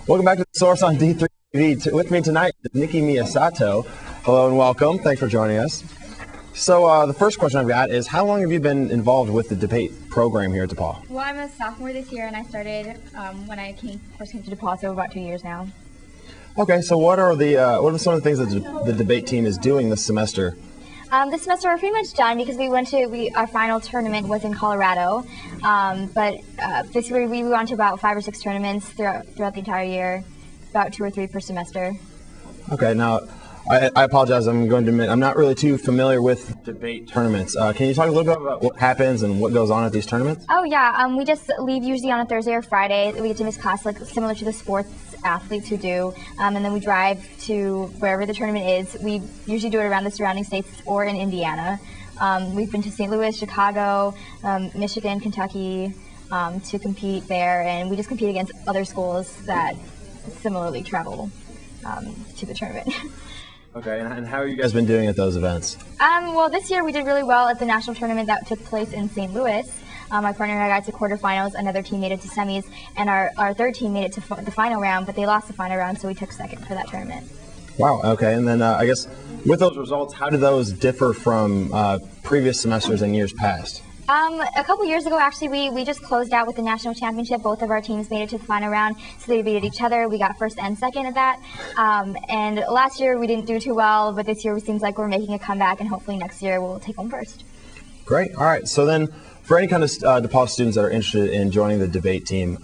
Welcome back to The Source on D3 TV. With me tonight is Nikki Miyasato. Hello and welcome. Thanks for joining us. So the first question I've got is, how long have you been involved with the debate program here at DePauw? Well, I'm a sophomore this year, and I started when I first came to DePauw, so about 2 years now. Okay, so what are some of the things that the debate team is doing this semester? This semester we're pretty much done because our final tournament was in Colorado, but basically we went to about 5 or 6 tournaments throughout the entire year, about 2 or 3 per semester. Okay, now I apologize. I'm going to admit I'm not really too familiar with debate tournaments. Can you talk a little bit about what happens and what goes on at these tournaments? Oh yeah, we just leave usually on a Thursday or Friday. We get to miss class, like similar to the sports athletes who do, and then we drive to wherever the tournament is. We usually do it around the surrounding states or in Indiana. We've been to St. Louis, Chicago, Michigan, Kentucky to compete there, and we just compete against other schools that similarly travel to the tournament. Okay, and how have you guys been doing at those events? Well, this year we did really well at the national tournament that took place in St. Louis. My partner and I got to quarterfinals, another team made it to semis, and our third team made it to the final round, but they lost the final round, so we took second for that tournament. Wow, okay, and then I guess with those results, how do those differ from previous semesters and years past? A couple years ago, actually, we just closed out with the national championship. Both of our teams made it to the final round, so they beat each other. We got first and second at that. And last year we didn't do too well, but this year it seems like we're making a comeback, and hopefully next year we'll take home first. Great. All right. So then, for any kind of DePauw students that are interested in joining the debate team,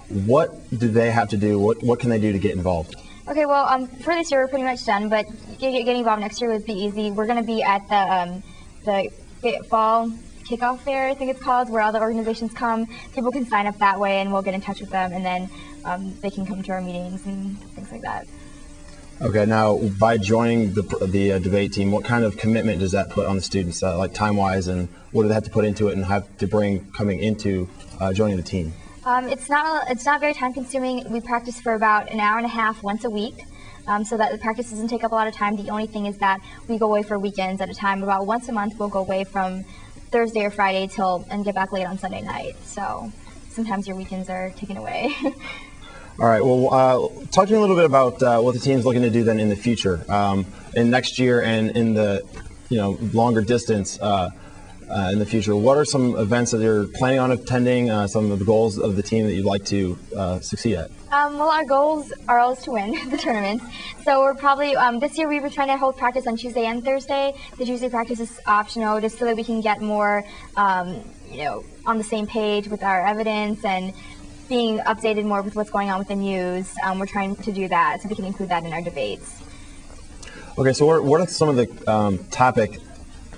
what do they have to do? What can they do to get involved? Okay, well, for this year we're pretty much done, but getting involved next year would be easy. We're going to be at the fall kickoff fair, I think it's called, where all the organizations come. People can sign up that way, and we'll get in touch with them, and then they can come to our meetings and things like that. Okay, now by joining the debate team, what kind of commitment does that put on the students, like time-wise, and what do they have to put into it and have to bring coming into joining the team? It's not very time-consuming. We practice for about an hour and a half once a week. So that the practice doesn't take up a lot of time. The only thing is that we go away for weekends at a time. About once a month we'll go away from Thursday or Friday and get back late on Sunday night. So sometimes your weekends are taken away. All right. Well, talk to me a little bit about what the team's looking to do then in the future, in next year and in the longer distance in the future. What are some events that you're planning on attending? Some of the goals of the team that you'd like to succeed at? Well, our goals are always to win the tournaments. So we're probably, this year we were trying to hold practice on Tuesday and Thursday. The Tuesday practice is optional just so that we can get more, on the same page with our evidence and being updated more with what's going on with the news. We're trying to do that so we can include that in our debates. Okay, so what are some of the topic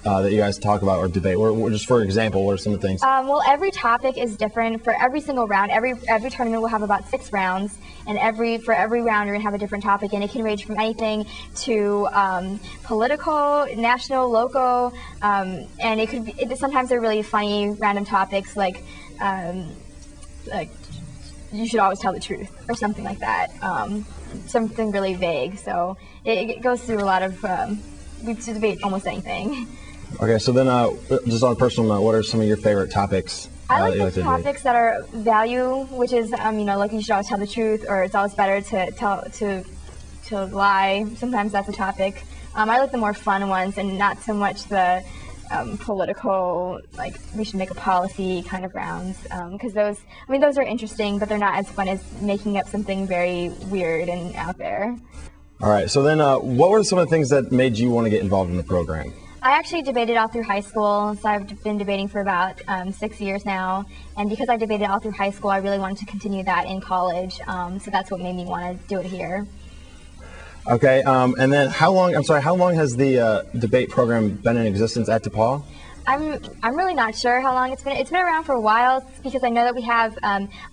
that you guys talk about or debate? Or just for example, what are some of the things? Well, every topic is different for every single round. Every tournament will have about 6 rounds, and for every round you're going to have a different topic, and it can range from anything to political, national, local, and it could be, sometimes they're really funny random topics like you should always tell the truth or something like that. Something really vague. So it goes through a lot of, we debate almost anything. Okay, so then just on a personal note, what are some of your favorite topics? I like the topics that are value, which is, like you should always tell the truth, or it's always better to lie. Sometimes that's a topic. I like the more fun ones and not so much the political, like we should make a policy kind of rounds, because those are interesting, but they're not as fun as making up something very weird and out there. All right, so then what were some of the things that made you want to get involved in the program? I actually debated all through high school, so I've been debating for about 6 years now, and because I debated all through high school, I really wanted to continue that in college, so that's what made me want to do it here. Okay, and then how long has the debate program been in existence at DePauw? I'm really not sure how long it's been. It's been around for a while because I know that we have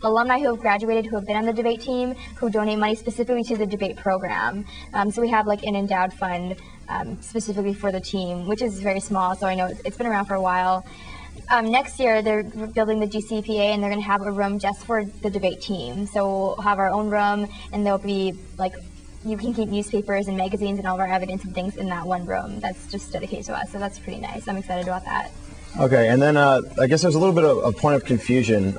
alumni who have graduated who have been on the debate team who donate money specifically to the debate program. So we have like an endowed fund specifically for the team, which is very small, so I know it's been around for a while. Next year they're building the GCPA and they're going to have a room just for the debate team. So we'll have our own room, and there'll be like, you can keep newspapers and magazines and all of our evidence and things in that one room that's just dedicated to us, so that's pretty nice. I'm excited about that. Okay, and then I guess there's a little bit of a point of confusion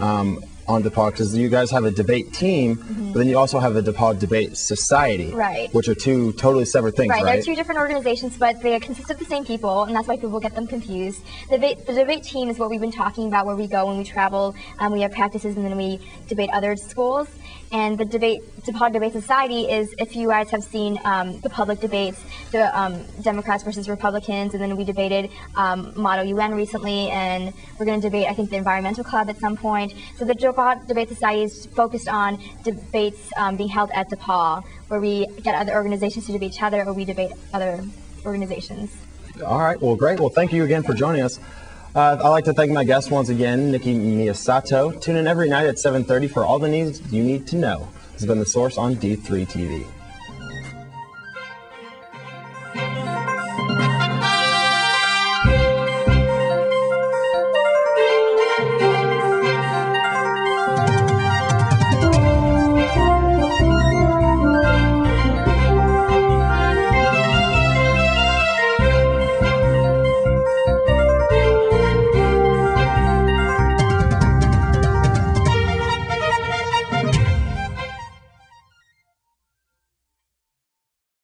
on DePauw, because you guys have a debate team, but then you also have a DePauw Debate Society, right, which are two totally separate things, right? They're two different organizations, but they consist of the same people, and that's why people get them confused. The debate team is what we've been talking about, where we go when we travel, we have practices, and then we debate other schools. And the DePauw Debate Society is, if you guys have seen the public debates, the Democrats versus Republicans, and then we debated Model UN recently, and we're going to debate, I think, the Environmental Club at some point. So the DePauw Debate Society is focused on debates being held at DePauw, where we get other organizations to debate each other, or we debate other organizations. All right, well, great. Well, thank you again for joining us. I'd like to thank my guest once again, Nikki Miyasato. Tune in every night at 7:30 for all the news you need to know. This has been The Source on D3 TV.